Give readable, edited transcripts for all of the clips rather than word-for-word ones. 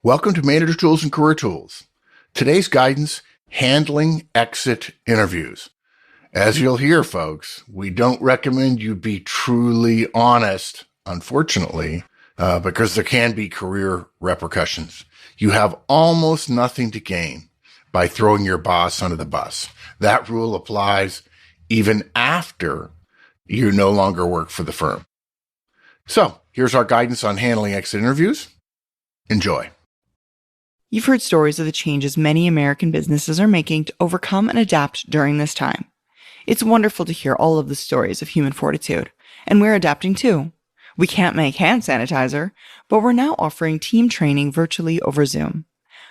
Welcome to Manager Tools and Career Tools. Today's guidance, handling exit interviews. As you'll hear, folks, we don't recommend you be truly honest, unfortunately, because there can be career repercussions. You have almost nothing to gain by throwing your boss under the bus. That rule applies even after you no longer work for the firm. So here's our guidance on handling exit interviews. Enjoy. You've heard stories of the changes many American businesses are making to overcome and adapt during this time. It's wonderful to hear all of the stories of human fortitude, and we're adapting too. We can't make hand sanitizer, but we're now offering team training virtually over Zoom.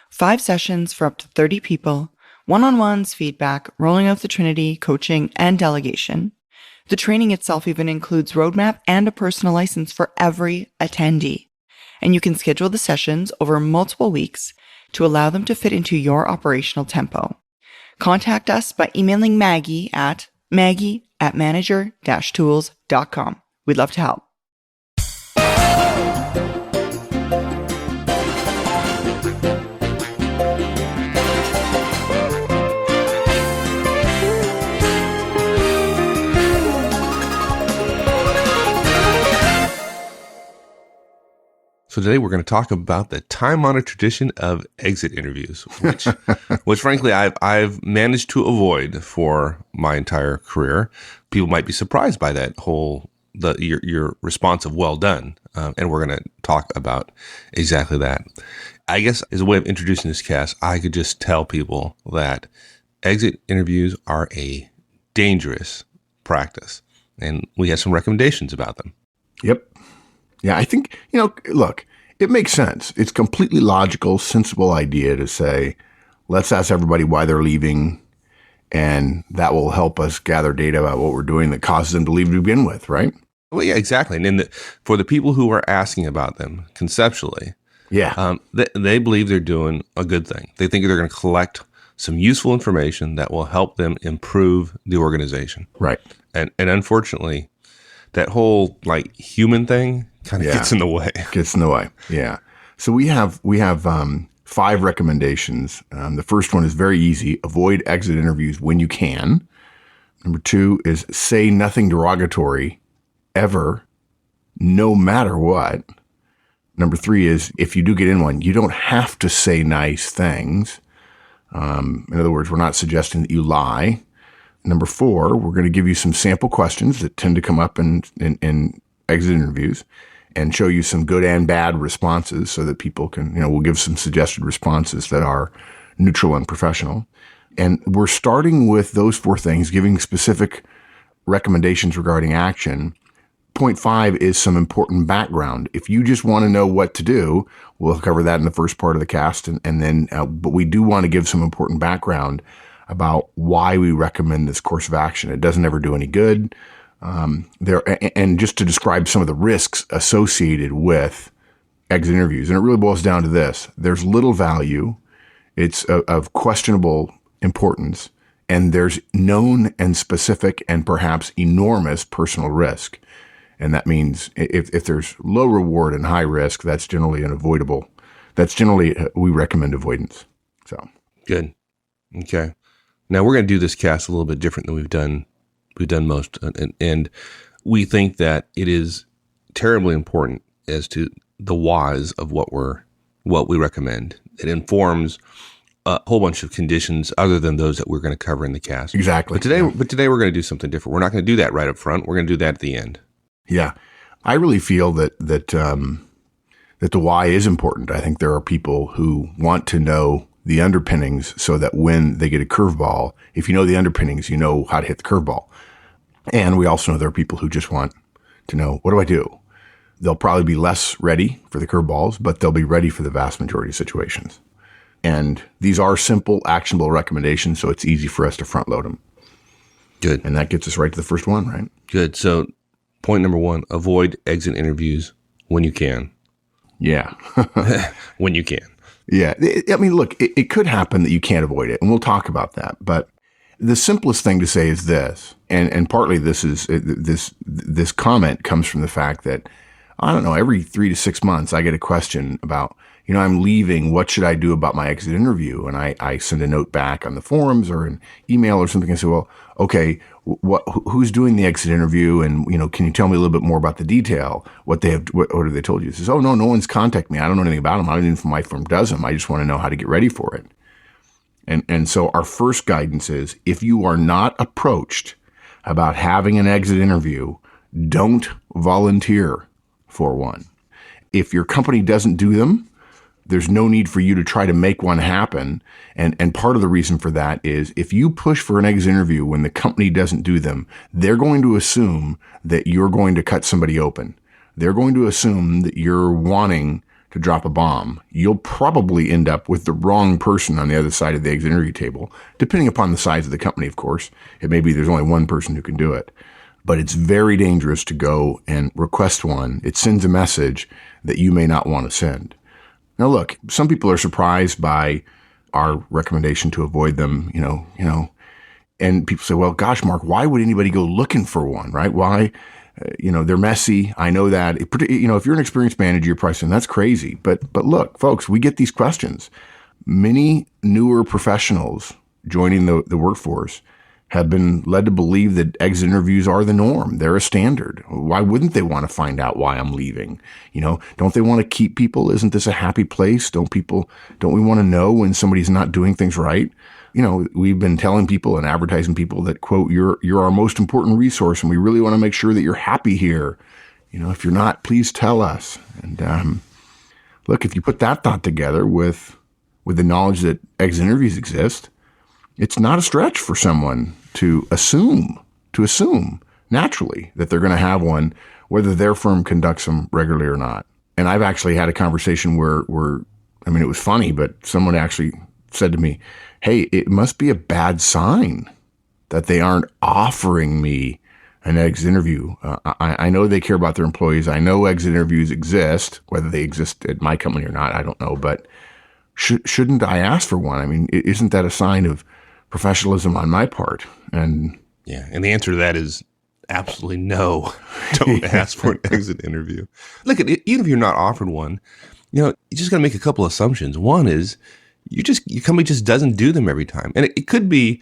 5 sessions for up to 30 people, one-on-ones, feedback, rolling out the Trinity, coaching, and delegation. The training itself even includes roadmap and a personal license for every attendee. And you can schedule the sessions over multiple weeks to allow them to fit into your operational tempo. Contact us by emailing Maggie at manager-tools.com. We'd love to help. So today we're going to talk about the time-honored tradition of exit interviews, which frankly I've managed to avoid for my entire career. People might be surprised by that your response of "well done," and we're going to talk about exactly that. I guess as a way of introducing this cast, I could just tell people that exit interviews are a dangerous practice, and we have some recommendations about them. Yep. Yeah, I think, look, it makes sense. It's completely logical, sensible idea to say, let's ask everybody why they're leaving, and that will help us gather data about what we're doing that causes them to leave to begin with, right? Well, yeah, exactly. And for the people who are asking about them conceptually, they believe they're doing a good thing. They think they're going to collect some useful information that will help them improve the organization. Right. And unfortunately, that whole human thing kind of gets in the way. Gets in the way. Yeah. So we have 5 recommendations. The first one is very easy. Avoid exit interviews when you can. Number 2 is say nothing derogatory ever, no matter what. Number 3 is if you do get in one, you don't have to say nice things. In other words, we're not suggesting that you lie. Number 4, we're going to give you some sample questions that tend to come up in exit interviews and show you some good and bad responses so that people can, we'll give some suggested responses that are neutral and professional. And we're starting with those 4 things, giving specific recommendations regarding action. Point 5 is some important background. If you just want to know what to do, we'll cover that in the first part of the cast. And then, but we do want to give some important background about why we recommend this course of action. It doesn't ever do any good. And just to describe some of the risks associated with exit interviews. And it really boils down to this. There's little value. It's of questionable importance. And there's known and specific and perhaps enormous personal risk. And that means if there's low reward and high risk, that's generally unavoidable. We recommend avoidance. So good. Okay. Now we're going to do this cast a little bit different than we've done most, and we think that it is terribly important as to the whys of what we recommend. It informs a whole bunch of conditions other than those that we're going to cover in the cast. Exactly. But today we're going to do something different. We're not going to do that right up front. We're going to do that at the end. Yeah, I really feel that the why is important. I think there are people who want to know the underpinnings so that when they get a curveball, if you know the underpinnings, you know how to hit the curveball. And we also know there are people who just want to know, what do I do? They'll probably be less ready for the curveballs, but they'll be ready for the vast majority of situations. And these are simple, actionable recommendations, so it's easy for us to front load them. Good. And that gets us right to the first one, right? Good. So point number 1, avoid exit interviews when you can. Yeah. When you can. Yeah. I mean, look, it could happen that you can't avoid it, and we'll talk about that. But the simplest thing to say is this, and partly this comment comes from the fact that, I don't know, every 3 to 6 months I get a question about, I'm leaving. What should I do about my exit interview? And I send a note back on the forums or an email or something. I say, well, okay, who's doing the exit interview? And, can you tell me a little bit more about the detail? What have they told you? He says, oh, no one's contacted me. I don't know anything about them. I don't even know if my firm does them. I just want to know how to get ready for it. And so our first guidance is, if you are not approached about having an exit interview, don't volunteer for one. If your company doesn't do them, there's no need for you to try to make one happen. And part of the reason for that is, if you push for an exit interview when the company doesn't do them, they're going to assume that you're going to cut somebody open. They're going to assume that you're wanting to drop a bomb. You'll probably end up with the wrong person on the other side of the exit interview table, depending upon the size of the company, of course. It may be there's only one person who can do it. But it's very dangerous to go and request one. It sends a message that you may not want to send. Now, look, some people are surprised by our recommendation to avoid them, and people say, well, gosh, Mark, why would anybody go looking for one, right? Why? They're messy. I know that. If you're an experienced manager, you're probably saying that's crazy. But look, folks, we get these questions. Many newer professionals joining the workforce have been led to believe that exit interviews are the norm. They're a standard. Why wouldn't they want to find out why I'm leaving? Don't they want to keep people? Isn't this a happy place? Don't we want to know when somebody's not doing things right? We've been telling people and advertising people that, quote, you're our most important resource, and we really want to make sure that you're happy here. If you're not, please tell us. And look, if you put that thought together with the knowledge that exit interviews exist, it's not a stretch for someone to assume naturally that they're going to have one, whether their firm conducts them regularly or not. And I've actually had a conversation where it was funny, but someone actually said to me, hey, it must be a bad sign that they aren't offering me an exit interview. I know they care about their employees. I know exit interviews exist, whether they exist at my company or not, I don't know. But shouldn't I ask for one? Isn't that a sign of professionalism on my part? And the answer to that is absolutely no. Don't ask for an exit interview. Look, even if you're not offered one, you just got to make a couple assumptions. One is your company just doesn't do them every time, and it could be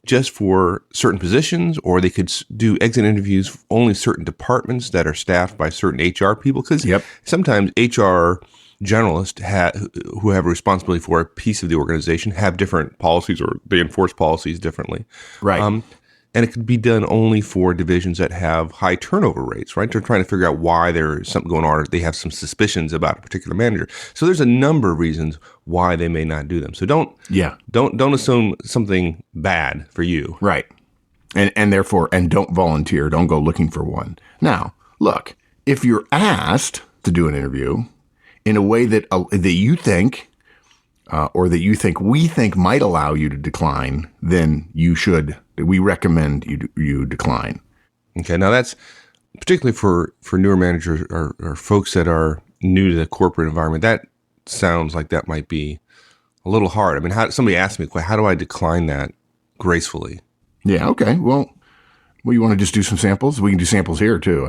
just for certain positions, or they could do exit interviews for only certain departments that are staffed by certain HR people. Because sometimes HR generalists who have a responsibility for a piece of the organization have different policies, or they enforce policies differently. Right. And it could be done only for divisions that have high turnover rates, right? They're trying to figure out why there's something going on, or they have some suspicions about a particular manager. So there's a number of reasons why they may not do them. So don't assume something bad for you. Right. And therefore, don't volunteer. Don't go looking for one. Now, look, if you're asked to do an interview in a way that you think, or that we think might allow you to decline, then we recommend you decline. Okay. Now that's particularly for newer managers or folks that are new to the corporate environment. That sounds like that might be a little hard. Somebody asked me, how do I decline that gracefully? Yeah. Okay. Well, you want to just do some samples? We can do samples here too.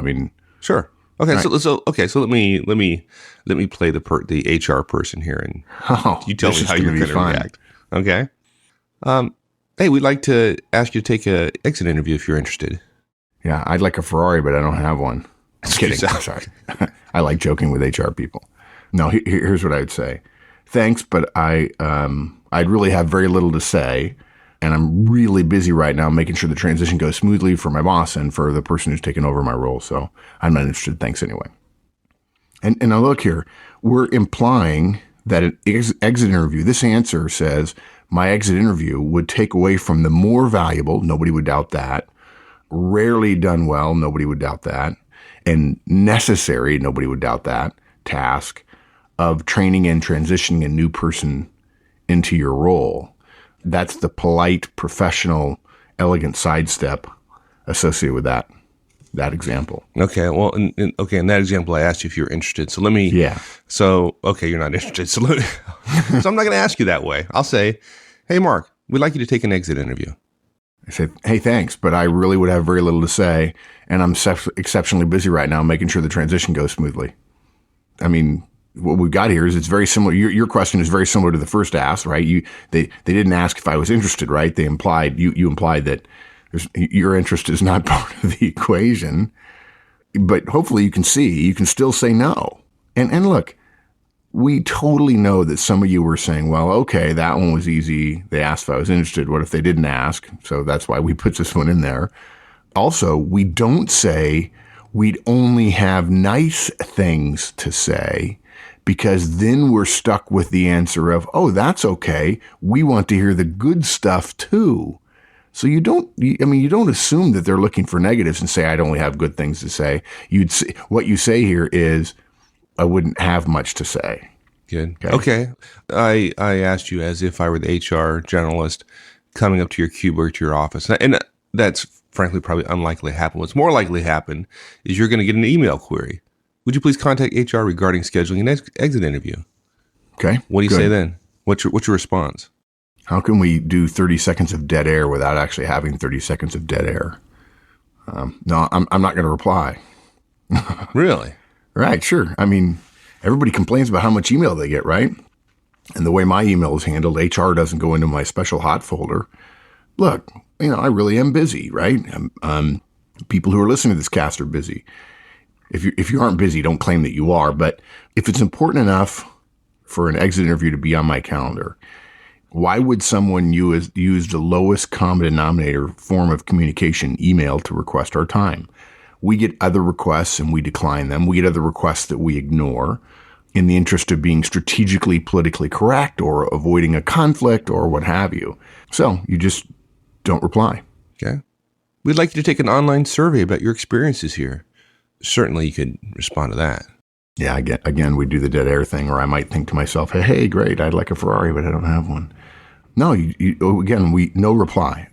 Sure. Okay. Right. So let me play the HR person here, and you tell me how you're going to react. Okay. Hey, we'd like to ask you to take an exit interview if you're interested. Yeah, I'd like a Ferrari, but I don't have one. I'm kidding. I'm sorry. I like joking with HR people. No, here's what I would say. Thanks, but I'd really have very little to say, and I'm really busy right now making sure the transition goes smoothly for my boss and for the person who's taken over my role. So I'm not interested. Thanks anyway. And now look here, we're implying that an exit interview, this answer says, my exit interview would take away from the more valuable, nobody would doubt that, rarely done well, nobody would doubt that, and necessary, nobody would doubt that, task of training and transitioning a new person into your role. That's the polite, professional, elegant sidestep associated with that example. Okay. Well, in that example, I asked you if you're interested. So let me. Yeah. So, okay, you're not interested. So, so I'm not going to ask you that way. I'll say, hey, Mark, we'd like you to take an exit interview. I said, hey, thanks, but I really would have very little to say, and I'm exceptionally busy right now making sure the transition goes smoothly. what we've got here is it's very similar. Your question is very similar to the first ask, right? They didn't ask if I was interested, right? They implied, you implied that your interest is not part of the equation, but hopefully you can still say no. And look, we totally know that some of you were saying, well, okay, that one was easy. They asked if I was interested. What if they didn't ask? So that's why we put this one in there. Also, we don't say we'd only have nice things to say, because then we're stuck with the answer of, oh, that's okay. We want to hear the good stuff too. So you don't assume that they're looking for negatives and say, I'd only have good things to say. What you say here is, I wouldn't have much to say. Good. Okay. I asked you as if I were the HR generalist coming up to your cube or to your office. And that's frankly probably unlikely to happen. What's more likely to happen is you're going to get an email query. Would you please contact HR regarding scheduling an exit interview? Okay. What do you say then? What's your response? How can we do 30 seconds of dead air without actually having 30 seconds of dead air? No, I'm not going to reply. Really? Right, sure. I mean, everybody complains about how much email they get, right? And the way my email is handled, HR doesn't go into my special hot folder. Look, I really am busy, right? People who are listening to this cast are busy. If you aren't busy, don't claim that you are. But if it's important enough for an exit interview to be on my calendar, why would someone use the lowest common denominator form of communication, email, to request our time? We get other requests and we decline them. We get other requests that we ignore in the interest of being strategically, politically correct or avoiding a conflict or what have you. So you just don't reply. Okay. We'd like you to take an online survey about your experiences here. Certainly you could respond to that. Yeah, again, we do the dead air thing, or I might think to myself, hey, great, I'd like a Ferrari, but I don't have one. No, no reply.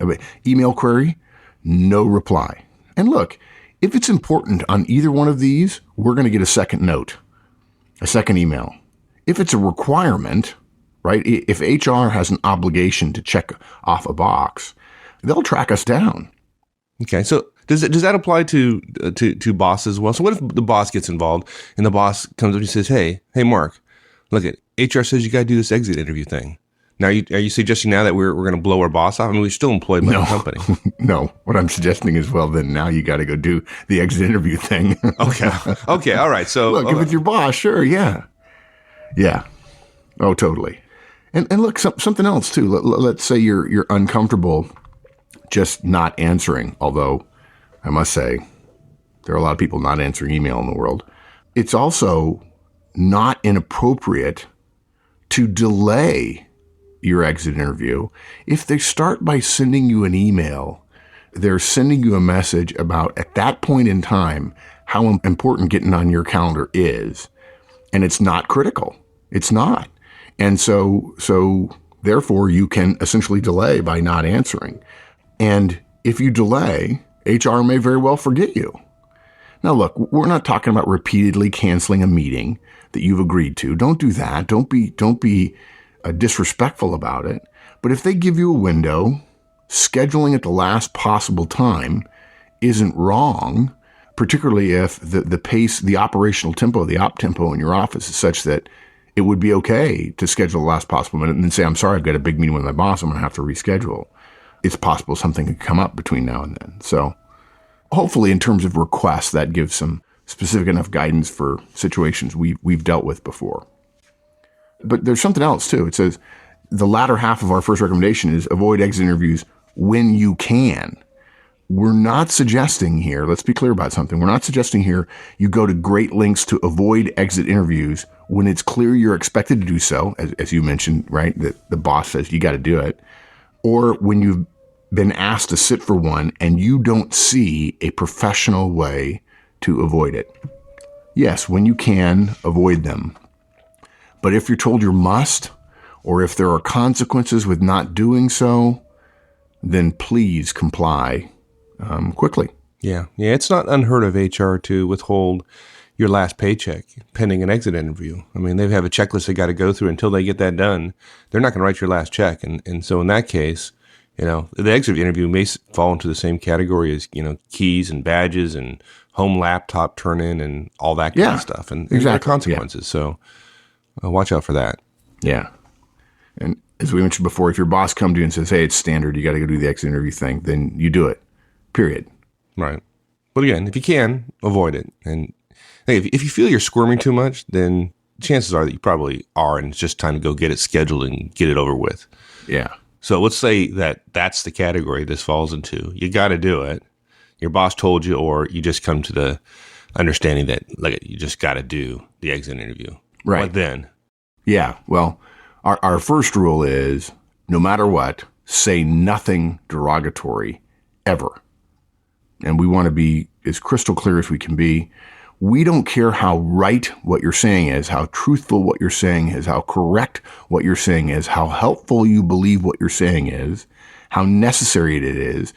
Email query, no reply. And look, if it's important on either one of these, we're going to get a second note, a second email. If it's a requirement, right, if HR has an obligation to check off a box, they'll track us down. Okay, so does that apply to bosses as well? So what if the boss gets involved and the boss comes up and says, hey, Mark, look, HR says you got to do this exit interview thing. Now, are you suggesting now that we're going to blow our boss off? I mean, we're still employed by the company. No, what I'm suggesting is, well, then now you got to go do the exit interview thing. Okay, all right. So look, if it's your boss, sure, yeah. Oh, totally. And look, something else too. Let's say you're uncomfortable just not answering. Although I must say, there are a lot of people not answering email in the world. It's also not inappropriate to delay your exit interview. If they start by sending you an email, they're sending you a message about, at that point in time, how important getting on your calendar is. And it's not critical. It's not. And so therefore you can essentially delay by not answering. And if you delay, HR may very well forget you. Now look, we're not talking about repeatedly canceling a meeting that you've agreed to. Don't do that. Don't be disrespectful about it. But if they give you a window, scheduling at the last possible time isn't wrong, particularly if the pace, the operational tempo, the op tempo in your office is such that it would be okay to schedule the last possible minute and then say, I'm sorry, I've got a big meeting with my boss. I'm going to have to reschedule. It's possible something could come up between now and then. So hopefully in terms of requests, that gives some specific enough guidance for situations we've dealt with before. But there's something else too. It says the latter half of our first recommendation is avoid exit interviews when you can. We're not suggesting here, let's be clear about something. We're not suggesting here you go to great lengths to avoid exit interviews when it's clear you're expected to do so, as you mentioned, right? That the boss says you got to do it. Or when you've been asked to sit for one and you don't see a professional way to avoid it. Yes, when you can, avoid them. But if you're told you must, or if there are consequences with not doing so, then please comply quickly. Yeah, it's not unheard of HR to withhold your last paycheck pending an exit interview. I mean, they have a checklist they got to go through. Until they get that done, they're not going to write your last check. And so in that case, the exit interview may fall into the same category as, keys and badges and home laptop turn in and all that kind of stuff. And there are consequences. Yeah. So Watch out for that. Yeah. And as we mentioned before, if your boss comes to you and says, hey, it's standard, you got to go do the exit interview thing, then you do it, period. Right. But again, if you can, avoid it. And hey, if you feel you're squirming too much, then chances are that you probably are, and it's just time to go get it scheduled and get it over with. Yeah. So let's say that that's the category this falls into. You got to do it. Your boss told you, or you just come to the understanding that like you just got to do the exit interview. Right. But then? Yeah. Well, our first rule is no matter what, say nothing derogatory ever. And we want to be as crystal clear as we can be. We don't care how right what you're saying is, how truthful what you're saying is, how correct what you're saying is, how helpful you believe what you're saying is, how necessary it is,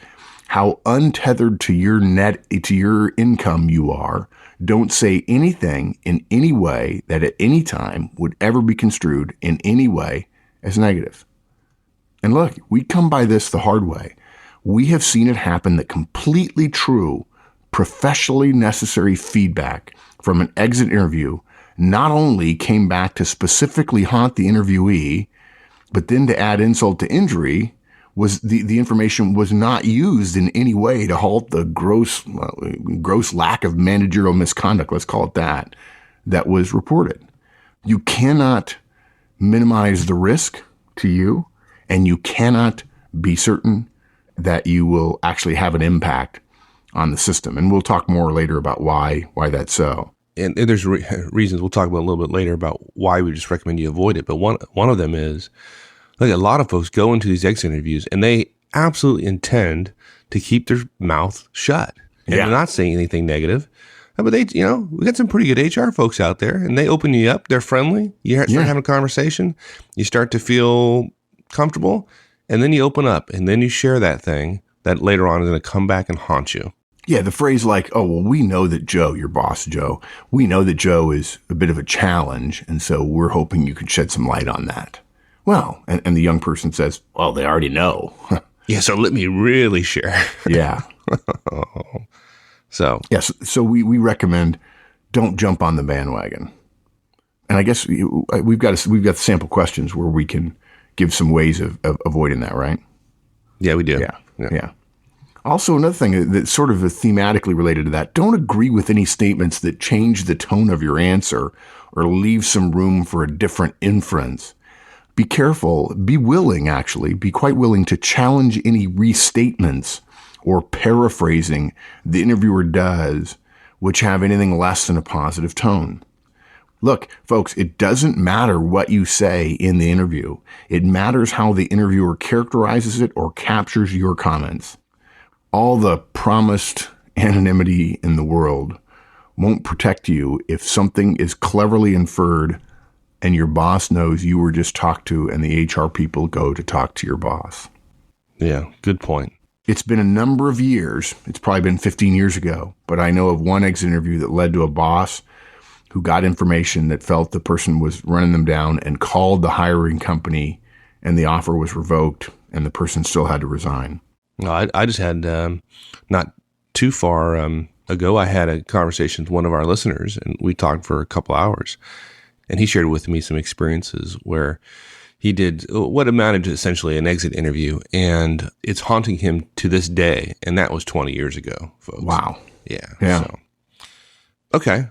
how untethered to your income you are. Don't say anything in any way that at any time would ever be construed in any way as negative. And look, we come by this the hard way. We have seen it happen that completely true, professionally necessary feedback from an exit interview not only came back to specifically haunt the interviewee, but then to add insult to injury, was the information was not used in any way to halt the gross lack of managerial misconduct, let's call it that was reported. You cannot minimize the risk to you, and you cannot be certain that you will actually have an impact on the system. And we'll talk more later about why that's so. And there's reasons we'll talk about a little bit later about why we just recommend you avoid it. But one of them is, look, a lot of folks go into these exit interviews and they absolutely intend to keep their mouth shut. And they're not saying anything negative. But we got some pretty good HR folks out there, and they open you up. They're friendly. You start having a conversation. You start to feel comfortable, and then you open up, and then you share that thing that later on is going to come back and haunt you. Yeah, the phrase like, oh, well, we know that Joe, your boss, Joe, we know that Joe is a bit of a challenge, and so we're hoping you could shed some light on that. Well, and the young person says, well, they already know. Yeah, so let me really share. Yeah. So yes, so we recommend don't jump on the bandwagon. And I guess we've got sample questions where we can give some ways of avoiding that, right? Yeah, we do. Yeah. Also, another thing that's sort of thematically related to that, don't agree with any statements that change the tone of your answer or leave some room for a different inference. Be careful, be quite willing to challenge any restatements or paraphrasing the interviewer does, which have anything less than a positive tone. Look, folks, it doesn't matter what you say in the interview. It matters how the interviewer characterizes it or captures your comments. All the promised anonymity in the world won't protect you if something is cleverly inferred and your boss knows you were just talked to and the HR people go to talk to your boss. Yeah, good point. It's been a number of years. It's probably been 15 years ago, but I know of one exit interview that led to a boss who got information that felt the person was running them down and called the hiring company, and the offer was revoked and the person still had to resign. No, I just had, not too far ago, I had a conversation with one of our listeners, and we talked for a couple hours, and he shared with me some experiences where he did what amounted to essentially an exit interview, and it's haunting him to this day. And that was 20 years ago, folks. Wow. Yeah. Yeah. Okay.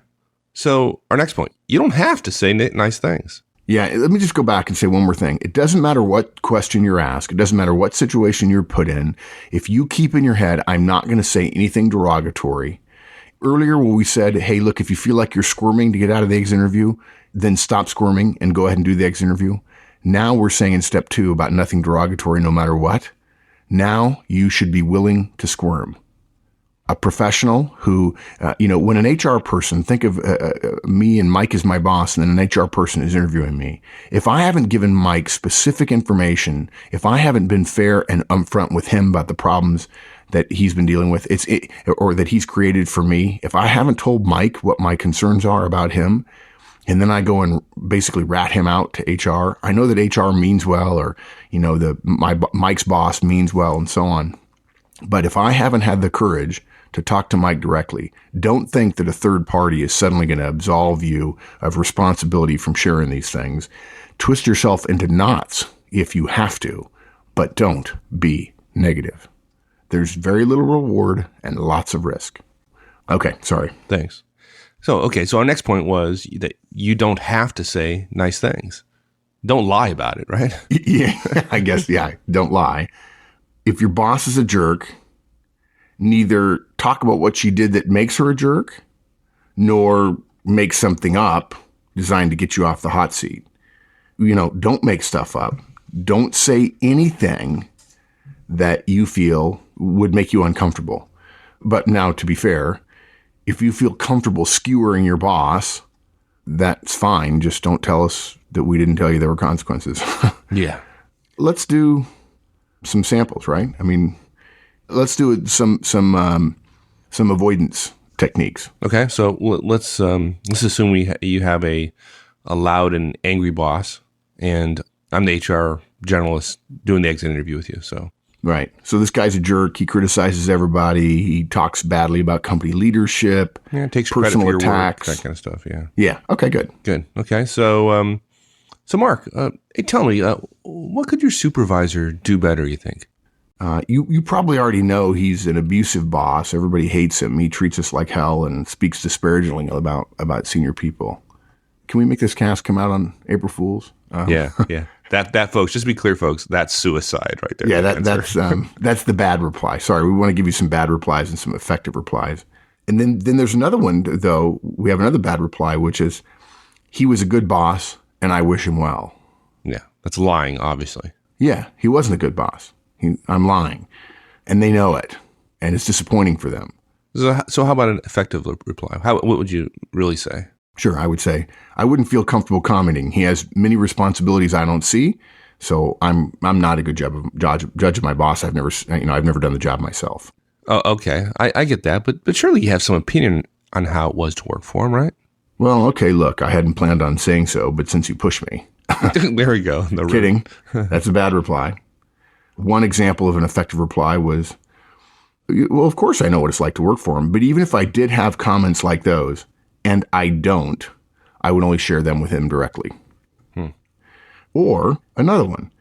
So our next point, you don't have to say nice things. Yeah. Let me just go back and say one more thing. It doesn't matter what question you're asked. It doesn't matter what situation you're put in. If you keep in your head, I'm not going to say anything derogatory. Earlier when we said, hey, look, if you feel like you're squirming to get out of the exit interview, then stop squirming and go ahead and do the exit interview. Now we're saying in step 2 about nothing derogatory no matter what. Now you should be willing to squirm. A professional who, when an HR person, think of me and Mike as my boss, and then an HR person is interviewing me. If I haven't given Mike specific information, if I haven't been fair and upfront with him about the problems that he's been dealing with, or that he's created for me, if I haven't told Mike what my concerns are about him, and then I go and basically rat him out to HR. I know that HR means well, or, Mike's boss means well, and so on. But if I haven't had the courage to talk to Mike directly. Don't think that a third party is suddenly going to absolve you of responsibility from sharing these things. Twist yourself into knots if you have to, but don't be negative. There's very little reward and lots of risk. Okay, sorry. Thanks. So our next point was that you don't have to say nice things. Don't lie about it, right? Yeah, I guess, yeah, don't lie. If your boss is a jerk, neither talk about what she did that makes her a jerk, nor make something up designed to get you off the hot seat. Don't make stuff up. Don't say anything that you feel would make you uncomfortable. But now, to be fair, if you feel comfortable skewering your boss, that's fine. Just don't tell us that we didn't tell you there were consequences. Yeah. Let's do some samples, right? I mean, let's do some avoidance techniques. Okay, so let's assume you have a loud and angry boss, and I'm the HR generalist doing the exit interview with you. So right. So this guy's a jerk. He criticizes everybody. He talks badly about company leadership. Yeah, takes personal credit for your attacks, work, that kind of stuff. Yeah. Yeah. Okay. Good. Good. Okay. So Mark, hey, tell me, what could your supervisor do better, you think? You probably already know he's an abusive boss. Everybody hates him. He treats us like hell and speaks disparagingly about senior people. Can we make this cast come out on April Fools? Yeah. That folks, just to be clear, folks, that's suicide right there. Yeah, that's the bad reply. Sorry, we want to give you some bad replies and some effective replies. And then there's another one, though. We have another bad reply, which is, he was a good boss, and I wish him well. Yeah, that's lying, obviously. Yeah, he wasn't a good boss. I'm lying. And they know it. And it's disappointing for them. So how about an effective reply? What would you really say? Sure, I would say, I wouldn't feel comfortable commenting. He has many responsibilities I don't see, so I'm not a good judge of my boss. I've never done the job myself. Oh, okay, I get that, but surely you have some opinion on how it was to work for him, right? Well, okay, look, I hadn't planned on saying so, but since you pushed me. There we go. Kidding. That's a bad reply. One example of an effective reply was, well, of course I know what it's like to work for him, but even if I did have comments like those, and I don't, I would only share them with him directly. Or another one.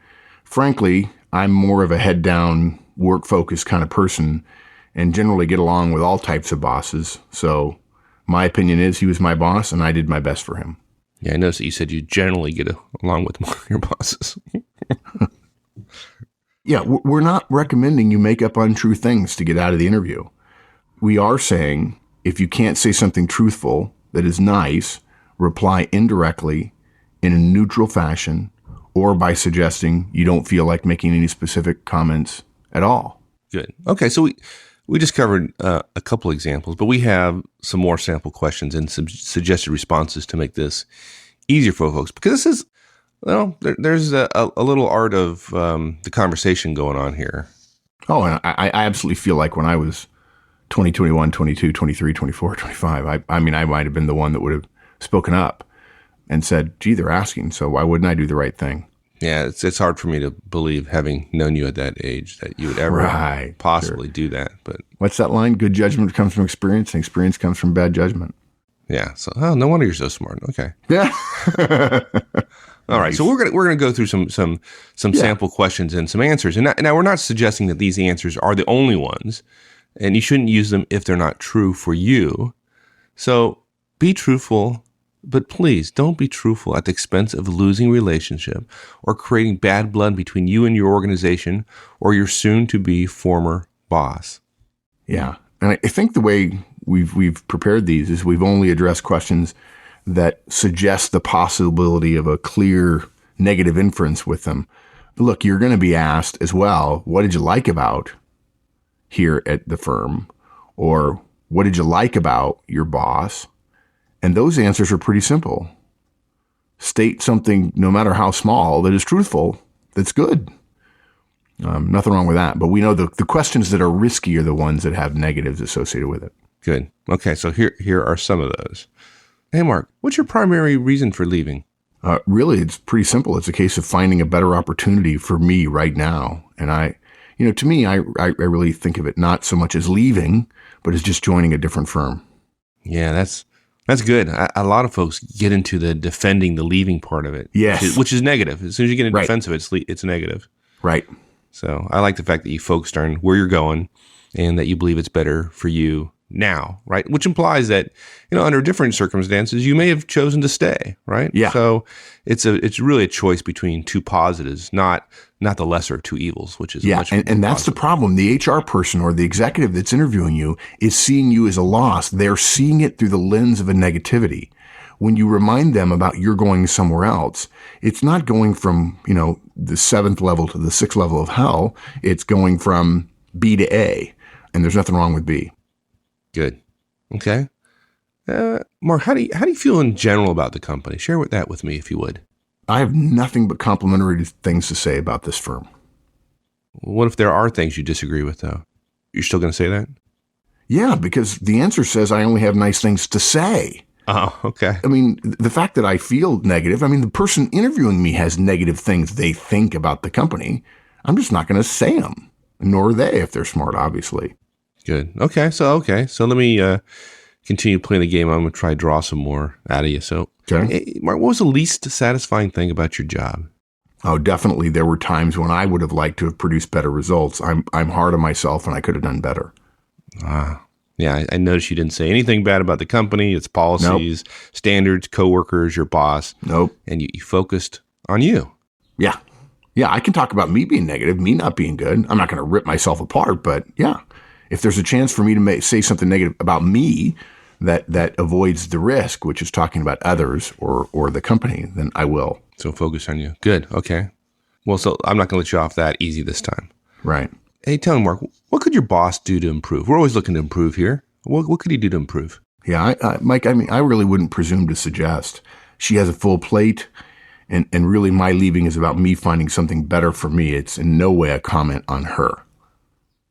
Frankly, I'm more of a head down, work focused kind of person and generally get along with all types of bosses. So my opinion is he was my boss and I did my best for him. Yeah, I noticed that you said you generally get along with your bosses. Yeah, we're not recommending you make up untrue things to get out of the interview. We are saying, if you can't say something truthful that is nice, reply indirectly in a neutral fashion or by suggesting you don't feel like making any specific comments at all. Good. Okay, so we just covered a couple examples, but we have some more sample questions and some suggested responses to make this easier for folks, because this is, there's a little art of the conversation going on here. Oh, and I absolutely feel like when I was 20, 21, 22, 23, 24, 25. I mean, I might have been the one that would have spoken up and said, gee, they're asking, so why wouldn't I do the right thing? Yeah, it's hard for me to believe, having known you at that age, that you would ever possibly do that. But what's that line? Good judgment comes from experience, and experience comes from bad judgment. Yeah, so no wonder you're so smart. Okay. Yeah. All right, so we're gonna go through some sample questions and some answers, and now we're not suggesting that these answers are the only ones, and you shouldn't use them if they're not true for you. So be truthful, but please don't be truthful at the expense of losing relationship or creating bad blood between you and your organization or your soon-to-be former boss. Yeah, and I think the way we've prepared these is we've only addressed questions that suggest the possibility of a clear negative inference with them. Look, you're going to be asked as well, what did you like about here at the firm? Or what did you like about your boss? And those answers are pretty simple. State something, no matter how small, that is truthful, that's good. Nothing wrong with that. But we know the questions that are risky are the ones that have negatives associated with it. Good. Okay, so here are some of those. Hey, Mark, what's your primary reason for leaving? Really, it's pretty simple. It's a case of finding a better opportunity for me right now. And To me, I really think of it not so much as leaving, but as just joining a different firm. Yeah, that's good. A lot of folks get into the defending the leaving part of it. Yes. Which is negative. As soon as you get in Right. defense of it, it's negative. Right. So I like the fact that you focused on where you're going and that you believe it's better for you now, right? Which implies that, under different circumstances, you may have chosen to stay, right? Yeah. So it's really a choice between two positives, not the lesser of two evils, which is much and that's the problem. The HR person or the executive that's interviewing you is seeing you as a loss. They're seeing it through the lens of a negativity. When you remind them about you're going somewhere else, it's not going from, the 7th level to the 6th level of hell. It's going from B to A, and there's nothing wrong with B. Good. Okay. Mark, how do you feel in general about the company? Share that with me, if you would. I have nothing but complimentary things to say about this firm. What if there are things you disagree with, though? You're still going to say that? Yeah, because the answer says I only have nice things to say. Oh, okay. I mean, the fact that I feel negative, the person interviewing me has negative things they think about the company. I'm just not going to say them, nor are they if they're smart, obviously. Good. Okay. So let me continue playing the game. I'm going to try to draw some more out of you. So, Okay. Mark, what was the least satisfying thing about your job? Oh, definitely. There were times when I would have liked to have produced better results. I'm hard on myself, and I could have done better. Yeah, I noticed you didn't say anything bad about the company, its policies, standards, coworkers, your boss. Nope. And you focused on you. Yeah. Yeah, I can talk about me being negative, me not being good. I'm not going to rip myself apart, but yeah. If there's a chance for me to say something negative about me that avoids the risk, which is talking about others or the company, then I will. So focus on you. Good. Okay. Well, so I'm not going to let you off that easy this time. Right. Hey, tell me, Mark, what could your boss do to improve? We're always looking to improve here. What could he do to improve? Yeah, Mike, I really wouldn't presume to suggest. She has a full plate, and really my leaving is about me finding something better for me. It's in no way a comment on her.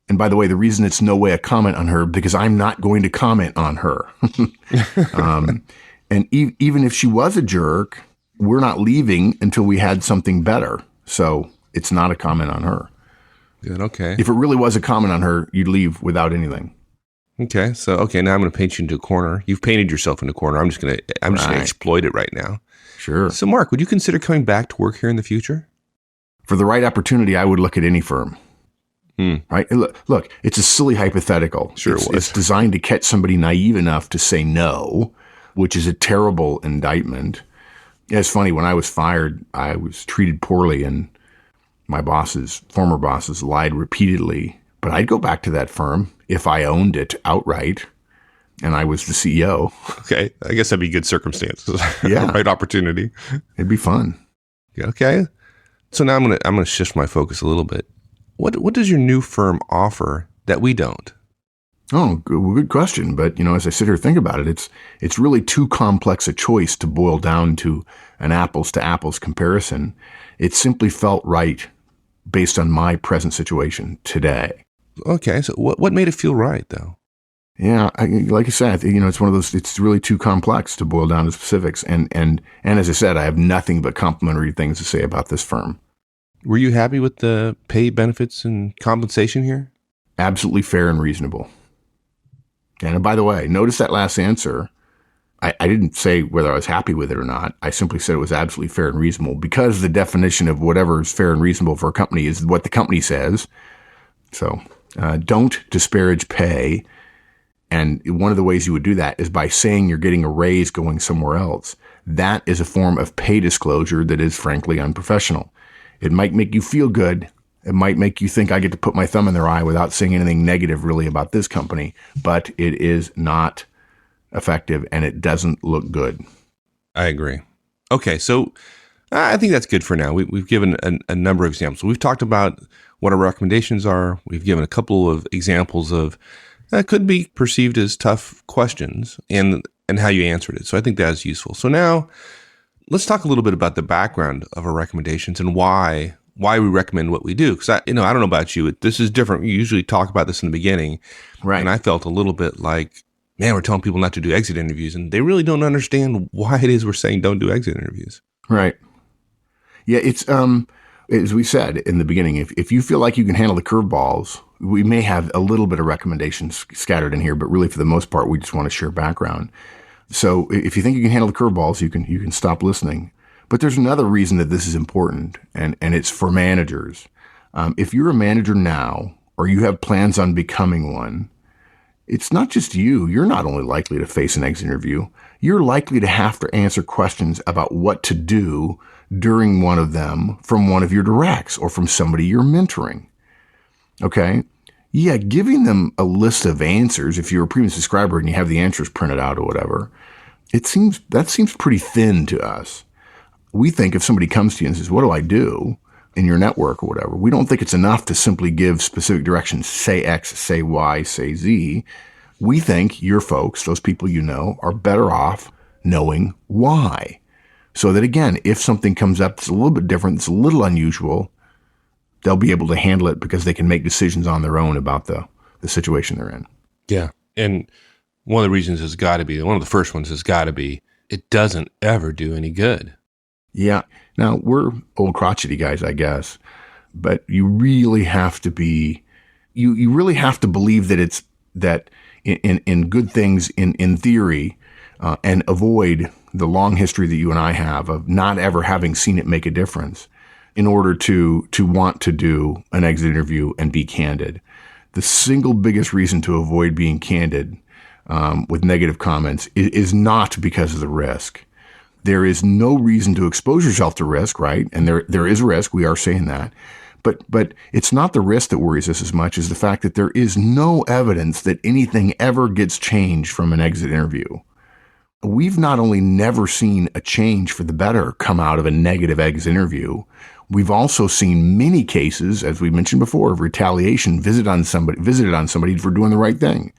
And by the way, the reason it's no way a comment on her, because I'm not going to comment on her. And even if she was a jerk, we're not leaving until we had something better. So it's not a comment on her. Good. Okay. If it really was a comment on her, you'd leave without anything. Okay. So, now I'm going to paint you into a corner. You've painted yourself into a corner. I'm just going to exploit it right now. Sure. So, Mark, would you consider coming back to work here in the future? For the right opportunity, I would look at any firm. Right? Look, it's a silly hypothetical. Sure it was. It's designed to catch somebody naive enough to say no, which is a terrible indictment. Yeah, it's funny. When I was fired, I was treated poorly, and my former bosses lied repeatedly. But I'd go back to that firm if I owned it outright and I was the CEO. Okay. I guess that'd be good circumstances. Yeah. Right opportunity. It'd be fun. Yeah, okay. So now I'm gonna shift my focus a little bit. What does your new firm offer that we don't? Oh, good question. But, as I sit here and think about it, it's really too complex a choice to boil down to an apples to apples comparison. It simply felt right based on my present situation today. Okay. So what made it feel right, though? Yeah, like I said, it's one of those. It's really too complex to boil down to specifics. And as I said, I have nothing but complimentary things to say about this firm. Were you happy with the pay, benefits, and compensation here? Absolutely fair and reasonable. And by the way, notice that last answer. I didn't say whether I was happy with it or not. I simply said it was absolutely fair and reasonable, because the definition of whatever is fair and reasonable for a company is what the company says. So don't disparage pay. And one of the ways you would do that is by saying you're getting a raise going somewhere else. That is a form of pay disclosure that is frankly unprofessional. It might make you feel good. It might make you think I get to put my thumb in their eye without saying anything negative really about this company, but it is not effective and it doesn't look good. I agree. Okay, so I think that's good for now. We've given a number of examples. We've talked about what our recommendations are. We've given a couple of examples of that could be perceived as tough questions and how you answered it. So I think that is useful. So now let's talk a little bit about the background of our recommendations and why we recommend what we do. Because I don't know about you, this is different. We usually talk about this in the beginning, Right? And I felt a little bit like, man, we're telling people not to do exit interviews, and they really don't understand why it is we're saying don't do exit interviews. Right. Yeah, it's as we said in the beginning, if you feel like you can handle the curveballs, we may have a little bit of recommendations scattered in here, but really for the most part, we just want to share background. So if you think you can handle the curveballs, you can stop listening. But there's another reason that this is important, and it's for managers. If you're a manager now, or you have plans on becoming one, it's not just you. You're not only likely to face an exit interview, you're likely to have to answer questions about what to do during one of them from one of your directs or from somebody you're mentoring. Okay? Yeah, giving them a list of answers, if you're a premium subscriber and you have the answers printed out or whatever, that seems pretty thin to us. We think if somebody comes to you and says, what do I do in your network or whatever, we don't think it's enough to simply give specific directions, say X, say Y, say Z. We think your folks, those people you know, are better off knowing why. So that again, if something comes up that's a little bit different, it's a little unusual, they'll be able to handle it because they can make decisions on their own about the situation they're in. Yeah. And one of the reasons has got to be, one of the first ones has got to be, it doesn't ever do any good. Yeah. Now, we're old crotchety guys, I guess, but you really have to be, you really have to believe that in good things in theory, and avoid the long history that you and I have of not ever having seen it make a difference in order to want to do an exit interview and be candid. The single biggest reason to avoid being candid with negative comments is not because of the risk. There is no reason to expose yourself to risk, right? And there is risk. We are saying that. But it's not the risk that worries us as much as the fact that there is no evidence that anything ever gets changed from an exit interview. We've not only never seen a change for the better come out of a negative exit interview, we've also seen many cases, as we mentioned before, of retaliation visited on somebody for doing the right thing.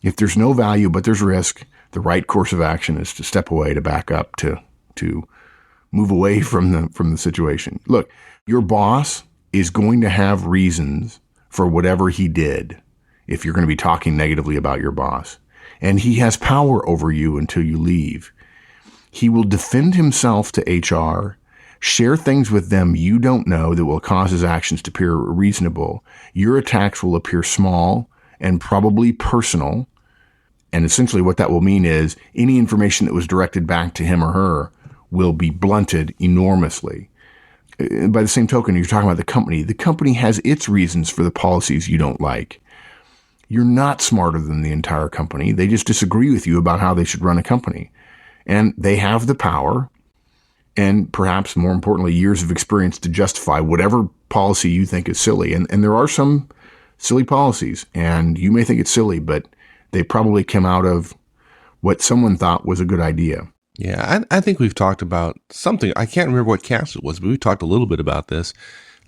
If there's no value but there's risk, the right course of action is to step away, to back up, to move away from the situation. Look, your boss is going to have reasons for whatever he did if you're going to be talking negatively about your boss. And he has power over you until you leave. He will defend himself to HR, share things with them you don't know that will cause his actions to appear reasonable. Your attacks will appear small and probably personal. And essentially what that will mean is any information that was directed back to him or her will be blunted enormously. By the same token, you're talking about the company. The company has its reasons for the policies you don't like. You're not smarter than the entire company. They just disagree with you about how they should run a company. And they have the power and perhaps more importantly, years of experience to justify whatever policy you think is silly. And there are some silly policies, and you may think it's silly, but they probably came out of what someone thought was a good idea. Yeah, I think we've talked about something. I can't remember what cast it was, but we talked a little bit about this.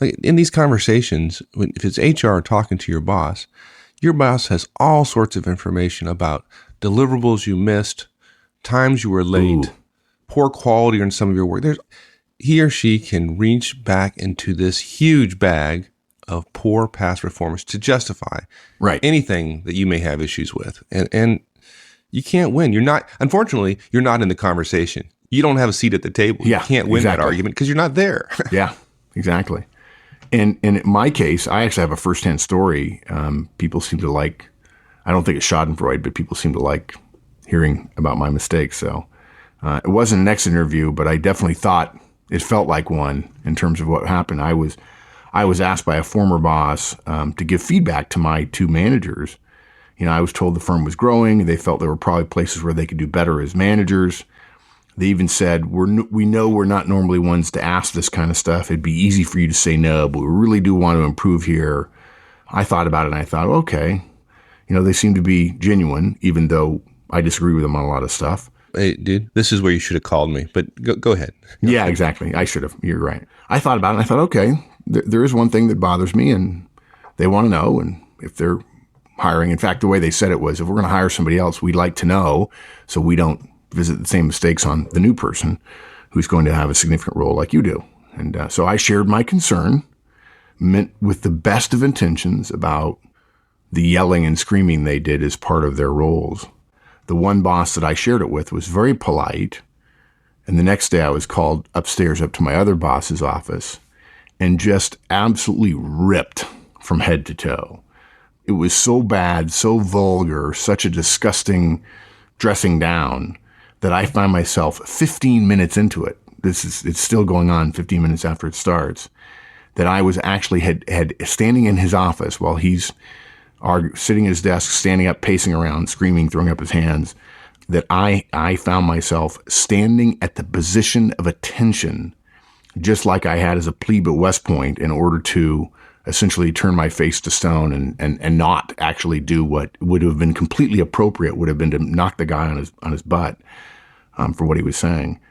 Like in these conversations, if it's HR talking to your boss has all sorts of information about deliverables you missed, times you were late, poor quality in some of your work. He or she can reach back into this huge bag of poor past performance to justify anything that you may have issues with. And you can't win. Unfortunately, you're not in the conversation. You don't have a seat at the table. Yeah, you can't win that argument because you're not there. Yeah, exactly. And in my case, I actually have a firsthand story. People seem to like, I don't think it's schadenfreude, but people seem to like hearing about my mistakes. So it wasn't an exit interview, but I definitely thought it felt like one in terms of what happened. I was asked by a former boss to give feedback to my two managers. You know, I was told the firm was growing. They felt there were probably places where they could do better as managers. They even said, we know we're not normally ones to ask this kind of stuff. It'd be easy for you to say no, but we really do want to improve here. I thought about it and I thought, okay, you know, they seem to be genuine, even though I disagree with them on a lot of stuff. Hey, dude, this is where you should have called me, but go ahead. Yeah, exactly. I should have. You're right. I thought about it and I thought, okay, there is one thing that bothers me and they want to know. And if they're hiring, in fact, the way they said it was, if we're going to hire somebody else, we'd like to know so we don't visit the same mistakes on the new person who's going to have a significant role like you do. And so I shared my concern, meant with the best of intentions about the yelling and screaming they did as part of their roles. The one boss that I shared it with was very polite. And the next day I was called upstairs up to my other boss's office. and just absolutely ripped from head to toe. It was so bad, so vulgar, such a disgusting dressing down that I find myself 15 minutes into it. It's still going on 15 minutes after it starts, that I was actually had standing in his office while he's sitting at his desk, standing up, pacing around, screaming, throwing up his hands, that I found myself standing at the position of attention, just like I had as a plebe at West Point, in order to essentially turn my face to stone and not actually do what would have been completely appropriate, would have been to knock the guy on his butt for what he was saying.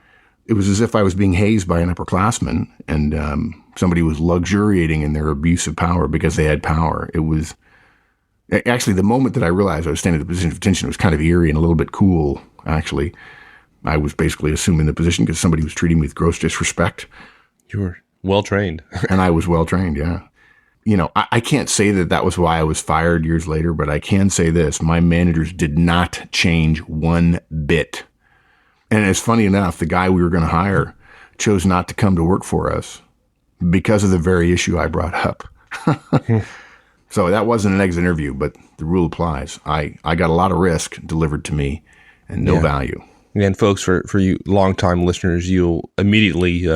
It was as if I was being hazed by an upperclassman, and somebody was luxuriating in their abuse of power because they had power. It was actually the moment that I realized I was standing at the position of attention. It was kind of eerie and a little bit cool, actually. I was basically assuming the position because somebody was treating me with gross disrespect. You were well trained. And I was well trained, yeah. You know, I can't say that was why I was fired years later, but I can say this. My managers did not change one bit. And it's funny enough, the guy we were going to hire chose not to come to work for us because of the very issue I brought up. So that wasn't an exit interview, but the rule applies. I got a lot of risk delivered to me and no value. And folks, for you longtime listeners, you'll immediately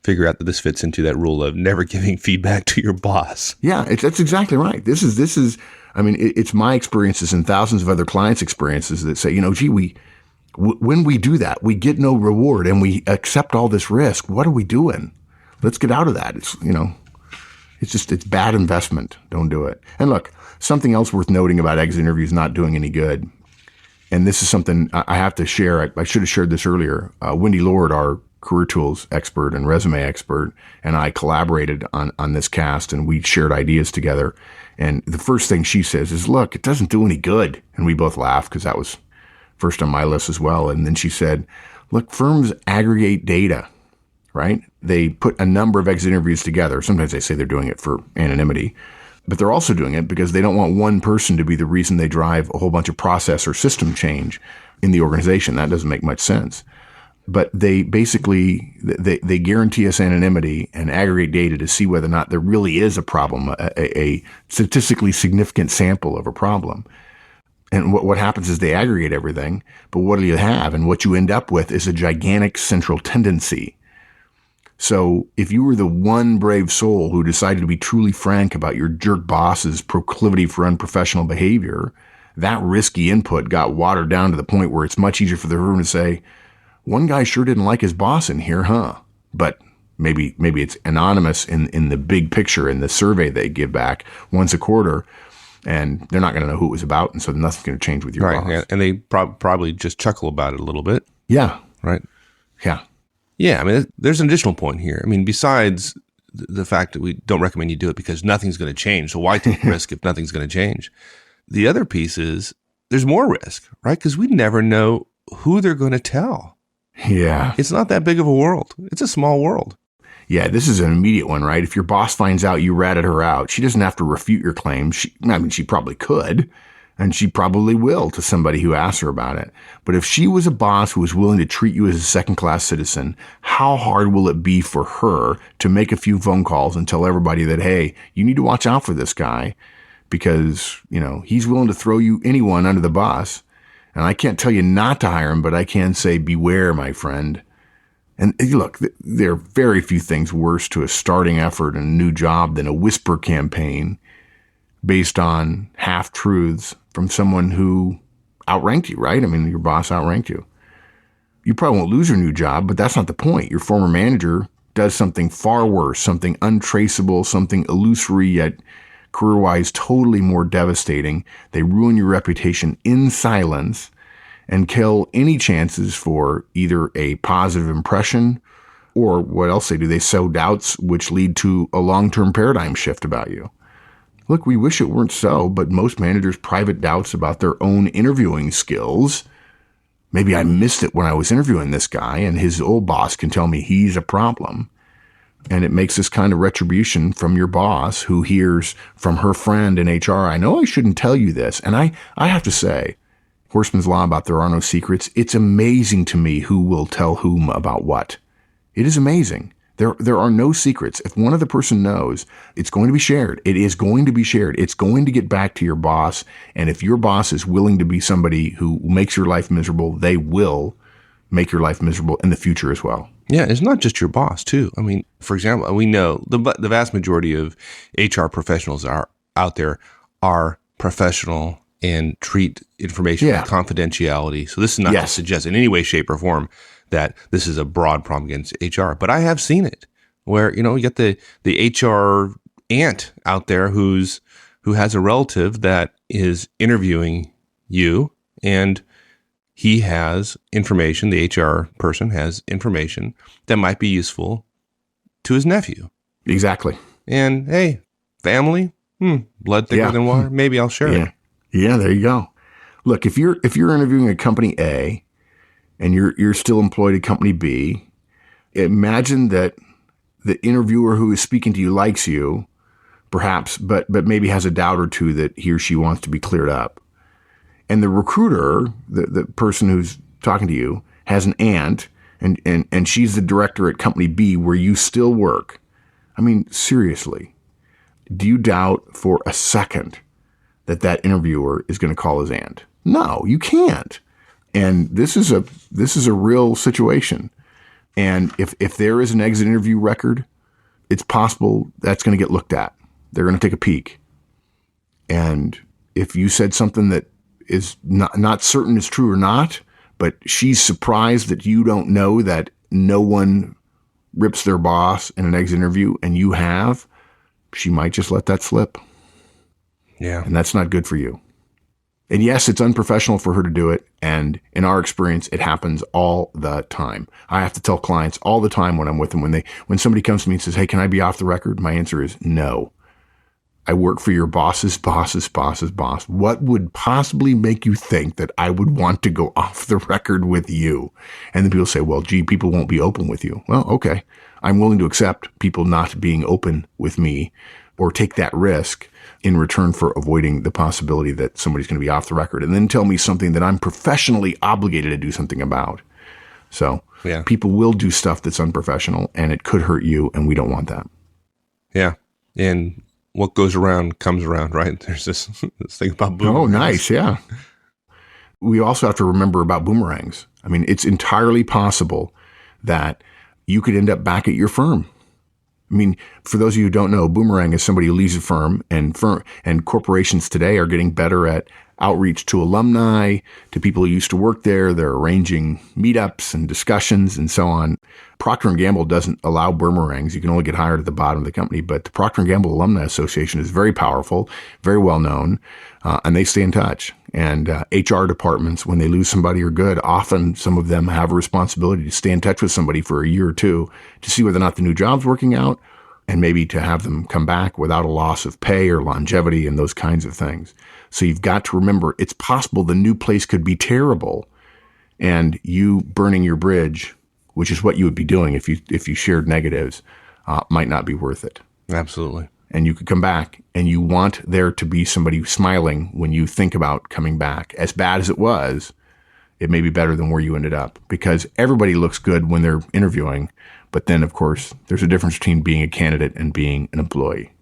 figure out that this fits into that rule of never giving feedback to your boss. Yeah, that's exactly right. This is. I mean, it's my experiences and thousands of other clients' experiences that say, gee, when we do that, we get no reward and we accept all this risk. What are we doing? Let's get out of that. It's bad investment. Don't do it. And look, something else worth noting about exit interviews not doing any good. And this is something I have to share. I should have shared this earlier. Wendy Lord, our career tools expert and resume expert, and I collaborated on this cast, and we shared ideas together. And the first thing she says is, look, it doesn't do any good. And we both laughed because that was first on my list as well. And then she said, look, firms aggregate data, right? They put a number of exit interviews together. Sometimes they say they're doing it for anonymity, but they're also doing it because they don't want one person to be the reason they drive a whole bunch of process or system change in the organization. That doesn't make much sense. But they basically, they guarantee us anonymity and aggregate data to see whether or not there really is a problem, a statistically significant sample of a problem. And what happens is they aggregate everything, but what do you have? And what you end up with is a gigantic central tendency. So if you were the one brave soul who decided to be truly frank about your jerk boss's proclivity for unprofessional behavior, that risky input got watered down to the point where it's much easier for the room to say, one guy sure didn't like his boss in here, huh? But maybe it's anonymous in the big picture in the survey they give back once a quarter, and they're not going to know who it was about, and so nothing's going to change with your boss. Yeah, and they probably just chuckle about it a little bit. Yeah. Right? Yeah. Yeah, I mean, there's an additional point here. I mean, besides the fact that we don't recommend you do it because nothing's going to change, so why take risk if nothing's going to change? The other piece is there's more risk, right? Because we never know who they're going to tell. Yeah. It's not that big of a world. It's a small world. Yeah, this is an immediate one, right? If your boss finds out you ratted her out, she doesn't have to refute your claim. She probably could, and she probably will to somebody who asks her about it. But if she was a boss who was willing to treat you as a second-class citizen, how hard will it be for her to make a few phone calls and tell everybody that, hey, you need to watch out for this guy because, he's willing to throw anyone under the bus. And I can't tell you not to hire him, but I can say, beware, my friend. And look, there are very few things worse to a starting effort and a new job than a whisper campaign based on half-truths from someone who outranked you, right? I mean, your boss outranked you. You probably won't lose your new job, but that's not the point. Your former manager does something far worse, something untraceable, something illusory yet career-wise totally more devastating. They ruin your reputation in silence and kill any chances for either a positive impression or what else they do. They sow doubts which lead to a long-term paradigm shift about you. Look, we wish it weren't so, but most managers' private doubts about their own interviewing skills. Maybe I missed it when I was interviewing this guy and his old boss can tell me he's a problem. And it makes this kind of retribution from your boss who hears from her friend in HR, I know I shouldn't tell you this. And I have to say, Horstman's Law about there are no secrets. It's amazing to me who will tell whom about what. It is amazing. There are no secrets. If one other person knows, it's going to be shared. It is going to be shared. It's going to get back to your boss. And if your boss is willing to be somebody who makes your life miserable, they will make your life miserable in the future as well. Yeah, it's not just your boss, too. I mean, for example, we know the vast majority of HR professionals are out there are professional and treat information with confidentiality. So this is not to suggest in any way, shape, or form that this is a broad problem against HR. But I have seen it where, you get the HR aunt out there who has a relative that is interviewing you, and he has information, the HR person has information that might be useful to his nephew. Exactly. And hey, family, blood thicker than water. Maybe I'll share it. Yeah, there you go. Look, if you're interviewing at company A and you're still employed at company B, imagine that the interviewer who is speaking to you likes you, perhaps, but maybe has a doubt or two that he or she wants to be cleared up. And the recruiter, the person who's talking to you, has an aunt, and she's the director at company B where you still work. I mean, seriously, do you doubt for a second that interviewer is going to call his aunt? No, you can't. And this is a real situation. And if there is an exit interview record, it's possible that's going to get looked at. They're going to take a peek. And if you said something that is not certain is true or not, but she's surprised that you don't know that no one rips their boss in an exit interview and you have, she might just let that slip. Yeah. And that's not good for you. And yes, it's unprofessional for her to do it. And in our experience, it happens all the time. I have to tell clients all the time when I'm with them, when somebody comes to me and says, hey, can I be off the record? My answer is no. I work for your boss's boss's boss's boss. What would possibly make you think that I would want to go off the record with you? And then people say, well, gee, people won't be open with you. Well, okay. I'm willing to accept people not being open with me or take that risk in return for avoiding the possibility that somebody's going to be off the record and then tell me something that I'm professionally obligated to do something about. So people will do stuff that's unprofessional and it could hurt you, and we don't want that. Yeah. And what goes around comes around, right? There's this thing about boomerangs. Oh, nice. Yeah. We also have to remember about boomerangs. I mean, it's entirely possible that you could end up back at your firm. I mean, for those of you who don't know, boomerang is somebody who leaves a firm, and corporations today are getting better at outreach to alumni, to people who used to work there. They're arranging meetups and discussions and so on. Procter & Gamble doesn't allow boomerangs. You can only get hired at the bottom of the company, but the Procter & Gamble Alumni Association is very powerful, very well known, and they stay in touch. And HR departments, when they lose somebody or good, often some of them have a responsibility to stay in touch with somebody for a year or two to see whether or not the new job's working out, and maybe to have them come back without a loss of pay or longevity and those kinds of things. So you've got to remember, it's possible the new place could be terrible, and you burning your bridge, which is what you would be doing if you shared negatives, might not be worth it. Absolutely. And you could come back, and you want there to be somebody smiling when you think about coming back. As bad as it was, it may be better than where you ended up, because everybody looks good when they're interviewing. But then, of course, there's a difference between being a candidate and being an employee.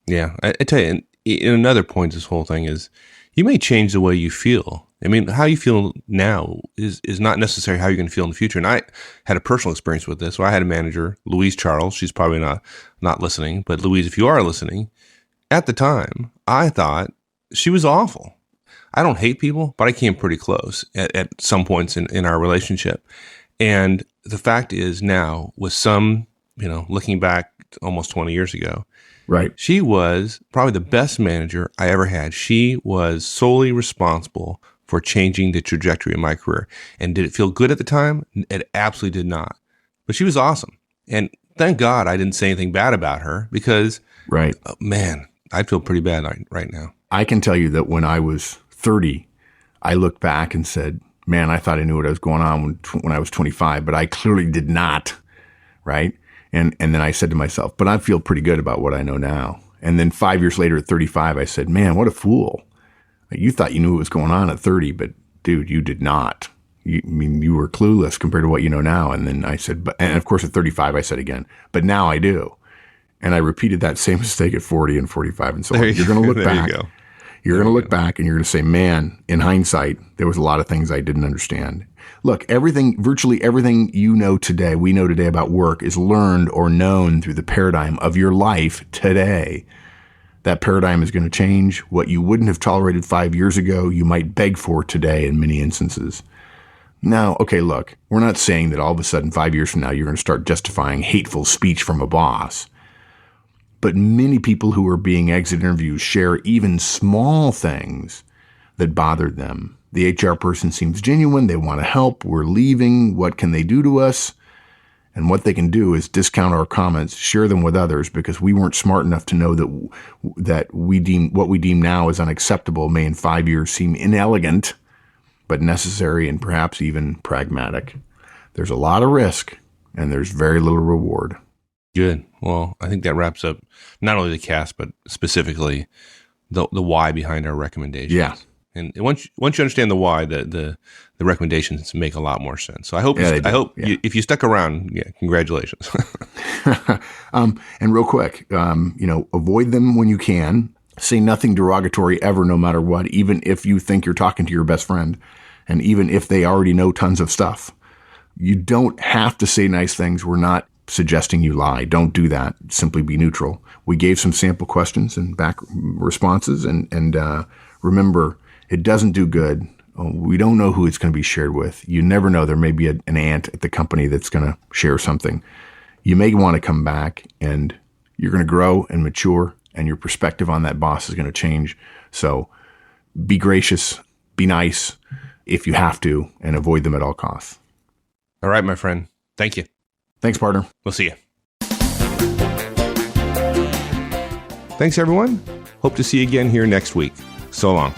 Yeah. I tell you, and another point of this whole thing is you may change the way you feel. I mean, how you feel now is not necessarily how you're going to feel in the future. And I had a personal experience with this. So I had a manager, Louise Charles. She's probably not listening. But Louise, if you are listening, at the time, I thought she was awful. I don't hate people, but I came pretty close at some points in our relationship. And the fact is now, with some, looking back almost 20 years ago, right, she was probably the best manager I ever had. She was solely responsible for changing the trajectory of my career. And did it feel good at the time? It absolutely did not. But she was awesome. And thank God I didn't say anything bad about her, because, right, man, I'd feel pretty bad right now. I can tell you that when I was 30, I looked back and said, man, I thought I knew what was going on when I was 25, but I clearly did not, right? And then I said to myself, but I feel pretty good about what I know now. And then 5 years later at 35, I said, man, what a fool. You thought you knew what was going on at 30, but dude, you did not. you were clueless compared to what you know now. And then I said, and of course at 35, I said again, but now I do. And I repeated that same mistake at 40 and 45 and so on. You're going to look back. You're going to look back and you're going to say, man, in hindsight, there was a lot of things I didn't understand. Look, virtually everything you know today, we know today about work is learned or known through the paradigm of your life today. That paradigm is going to change. What you wouldn't have tolerated 5 years ago, you might beg for today in many instances. Now, okay, look, we're not saying that all of a sudden 5 years from now, you're going to start justifying hateful speech from a boss. But many people who are being exit interviews share even small things that bothered them. The HR person seems genuine. They want to help. We're leaving. What can they do to us? And what they can do is discount our comments, share them with others, because we weren't smart enough to know that what we deem now as unacceptable may in 5 years seem inelegant, but necessary and perhaps even pragmatic. There's a lot of risk and there's very little reward. Good. Well, I think that wraps up not only the cast, but specifically the why behind our recommendations. Yeah. And once you understand the why, the recommendations make a lot more sense. So I hope if you stuck around, congratulations. And real quick, avoid them when you can. Say nothing derogatory ever, no matter what, even if you think you're talking to your best friend, and even if they already know tons of stuff. You don't have to say nice things. We're not suggesting you lie. Don't do that. Simply be neutral. We gave some sample questions and back responses, and remember, it doesn't do good. We don't know who it's going to be shared with. You never know. There may be an aunt at the company that's going to share something. You may want to come back, and you're going to grow and mature, and your perspective on that boss is going to change. So be gracious, be nice if you have to, and avoid them at all costs. All right, my friend. Thank you. Thanks, partner. We'll see you. Thanks, everyone. Hope to see you again here next week. So long.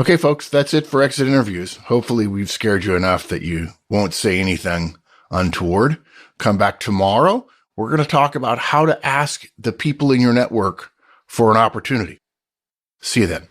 Okay, folks, that's it for Exit Interviews. Hopefully we've scared you enough that you won't say anything untoward. Come back tomorrow. We're going to talk about how to ask the people in your network for an opportunity. See you then.